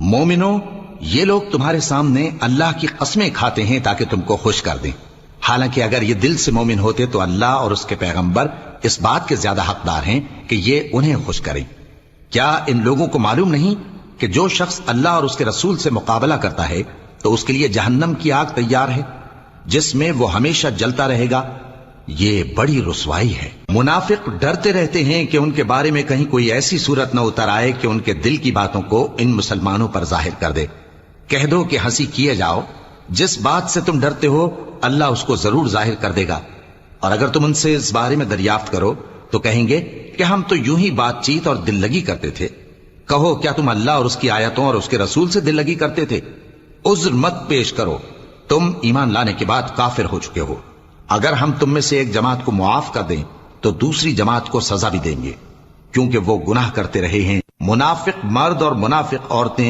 مومنو، یہ لوگ تمہارے سامنے اللہ کی قسمیں کھاتے ہیں تاکہ تم کو خوش کر دیں، حالانکہ اگر یہ دل سے مومن ہوتے تو اللہ اور اس کے پیغمبر اس بات کے زیادہ حقدار ہیں کہ یہ انہیں خوش کریں۔ کیا ان لوگوں کو معلوم نہیں کہ جو شخص اللہ اور اس کے رسول سے مقابلہ کرتا ہے تو اس کے لیے جہنم کی آگ تیار ہے جس میں وہ ہمیشہ جلتا رہے گا، یہ بڑی رسوائی ہے۔ منافق ڈرتے رہتے ہیں کہ ان کے بارے میں کہیں کوئی ایسی صورت نہ اتر آئے کہ ان کے دل کی باتوں کو ان مسلمانوں پر ظاہر کر دے۔ کہہ دو کہ ہنسی کیے جاؤ، جس بات سے تم ڈرتے ہو اللہ اس کو ضرور ظاہر کر دے گا، اور اگر تم ان سے اس بارے میں دریافت کرو تو کہیں گے کہ ہم تو یوں ہی بات چیت اور دل لگی کرتے تھے۔ کہو کیا تم اللہ اور اس کی آیتوں اور اس کے رسول سے دل لگی کرتے تھے؟ عذر مت پیش کرو، تم ایمان لانے کے بعد کافر ہو چکے ہو۔ اگر ہم تم میں سے ایک جماعت کو معاف کر دیں تو دوسری جماعت کو سزا بھی دیں گے، کیونکہ وہ گناہ کرتے رہے ہیں۔ منافق مرد اور منافق عورتیں